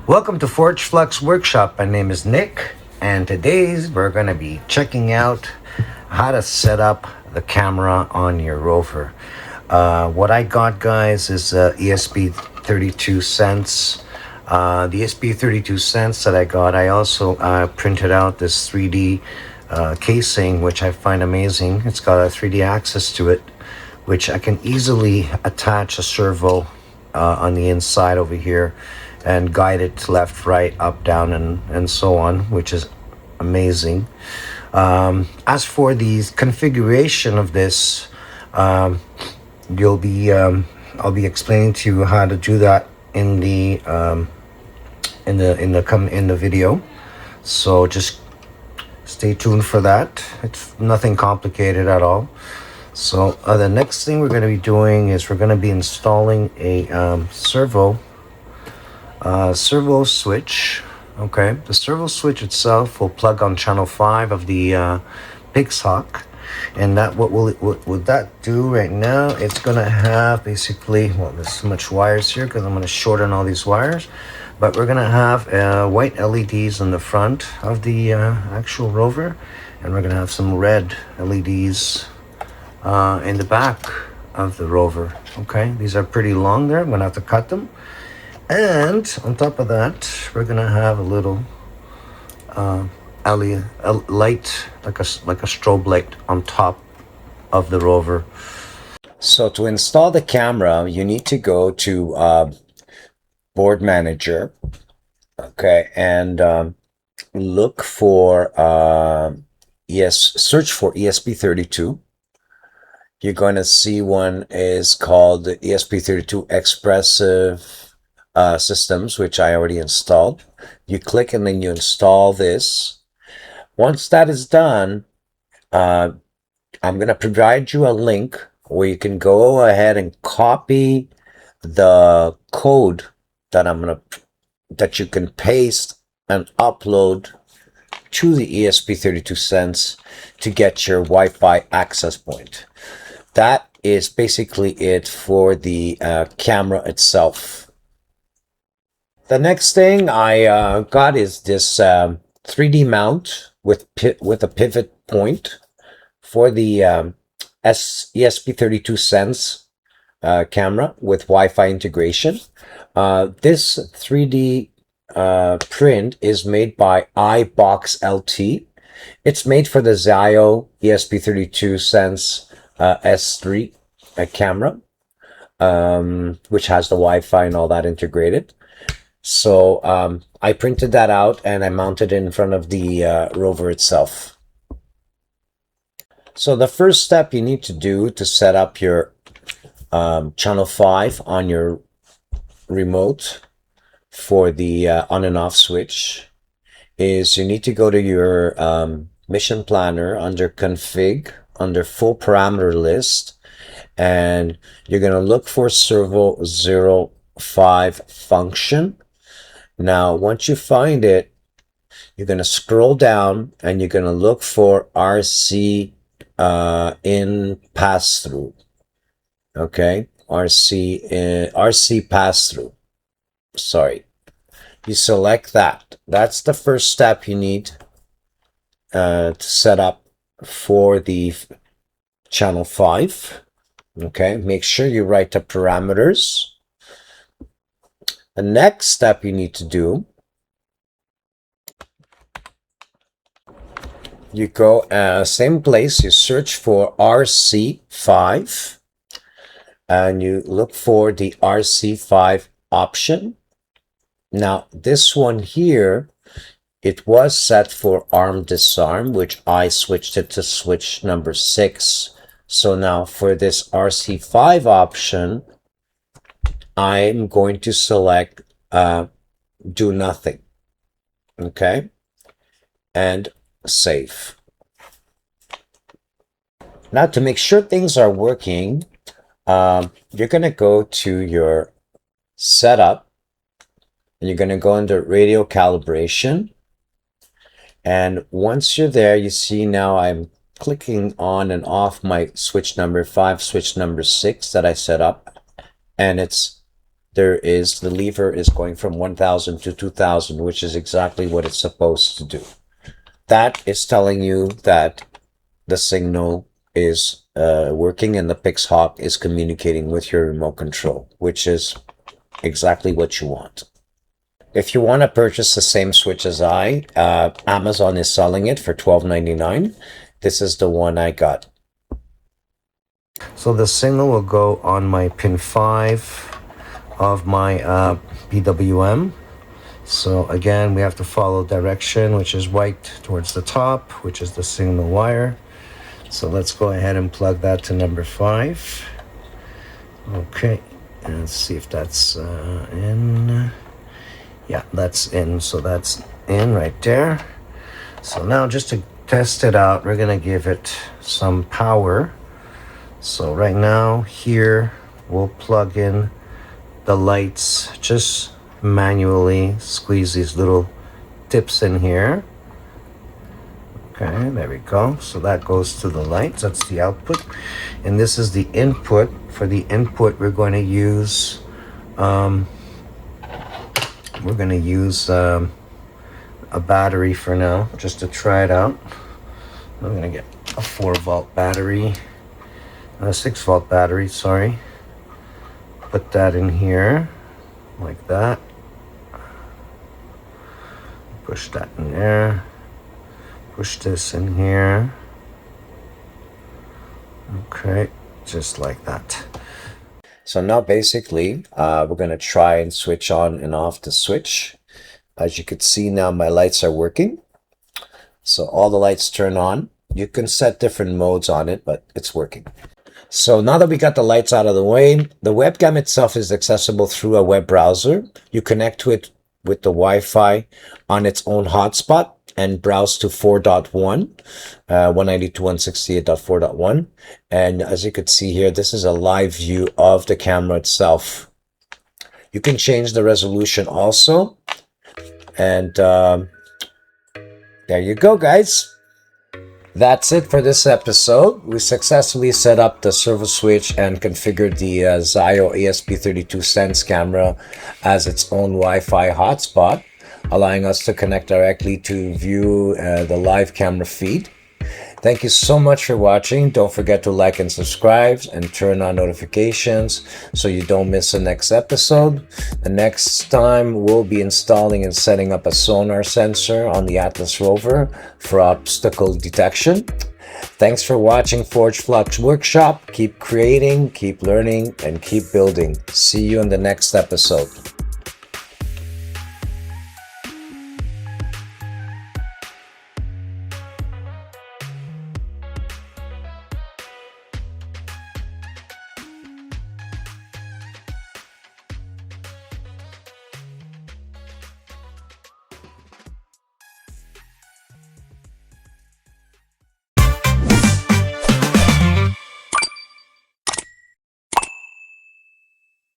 Welcome to ForgeFlux Workshop. My name is Nick, and today we're going to be checking out how to set up the camera on your rover. What I got, guys, is ESP32 cents. The ESP32 cents that I got, I also printed out this 3D casing, which I find amazing. It's got a 3D axis to it, which I can easily attach a servo on the inside over here and guide it left, right, up, down, and so on, which is amazing. As for the configuration of this, I'll be explaining to you how to do that in the video. So just stay tuned for that. It's nothing complicated at all. So the next thing we're going to be doing is we're going to be installing a servo switch. Okay, the servo switch itself will plug on channel 5 of the Pixhawk, and that what will that do right now? It's gonna have basically, well, there's so much wires here because I'm gonna shorten all these wires, but we're gonna have white LEDs in the front of the actual rover, and we're gonna have some red LEDs in the back of the rover. Okay, these are pretty long there. I'm gonna have to cut them. And on top of that, we're gonna have a little light, like a strobe light on top of the rover. So to install the camera, you need to go to Board Manager, okay, and look for search for ESP32. You're going to see one is called ESP32 Expressive Systems, which I already installed. You click and then you install this. Once that is done, I'm going to provide you a link where you can go ahead and copy the code that you can paste and upload to the ESP32 cents to get your Wi-Fi access point. That is basically it for the camera itself. The next thing I got is this 3D mount with a pivot point for the ESP32 cents camera with Wi-Fi integration. This 3D print is made by iBox LT. It's made for the Zio ESP32 cents S3 camera, which has the Wi-Fi and all that integrated. So I printed that out and I mounted it in front of the rover itself. So the first step you need to do to set up your channel 5 on your remote for the on and off switch is you need to go to your mission planner under config, under full parameter list, and you're going to look for servo-05 function. Now, once you find it, you're going to scroll down and you're going to look for RC in pass-through. Okay, RC pass-through. Sorry. You select that. That's the first step you need to set up for the channel 5. Okay, make sure you write the parameters. The next step you need to do, you go same place, you search for RC5 and you look for the RC5 option. Now this one here, it was set for arm disarm, which I switched it to switch number 6. So now for this RC5 option, I'm going to select do nothing. Okay, and save. Now to make sure things are working, you're going to go to your setup and you're going to go under radio calibration. And once you're there, you see now I'm clicking on and off my switch number 5, switch number 6 that I set up, and it's the lever is going from 1000 to 2000, which is exactly what it's supposed to do. That is telling you that the signal is working and the Pixhawk is communicating with your remote control, which is exactly what you want. If you want to purchase the same switch as Amazon is selling it for $12.99. This is the one I got. So the signal will go on my pin 5 of my PWM. So again, we have to follow direction, which is white towards the top, which is the signal wire. So let's go ahead and plug that to number 5. Okay, and let's see if that's in. Yeah, that's in. So that's in right there. So now just to test it out, we're gonna give it some power. So right now here, we'll plug in the lights, just manually squeeze these little tips in here. Okay, there we go. So that goes to the lights, that's the output. And this is the input. For the input, we're going to use, a battery for now, just to try it out. I'm gonna get a 4-volt battery, a 6-volt battery, sorry. Put that in here, like that. Push that in there. Push this in here. Okay, just like that. So now basically, we're going to try and switch on and off the switch. As you can see now, my lights are working. So all the lights turn on. You can set different modes on it, but it's working. So now that we got the lights out of the way, the webcam itself is accessible through a web browser. You connect to it with the Wi-Fi on its own hotspot and browse to 4.1, 192.168.4.1. And as you can see here, this is a live view of the camera itself. You can change the resolution also. And there you go, guys. That's it for this episode. We successfully set up the servo-switch and configured the Zio ESP32 Sense camera as its own Wi-Fi hotspot, allowing us to connect directly to view the live camera feed. Thank you so much for watching. Don't forget to like and subscribe and turn on notifications so you don't miss the next episode. The next time we'll be installing and setting up a sonar sensor on the ATLAS Rover for obstacle detection. Thanks for watching ForgeFlux Workshop. Keep creating, keep learning, and keep building. See you in the next episode.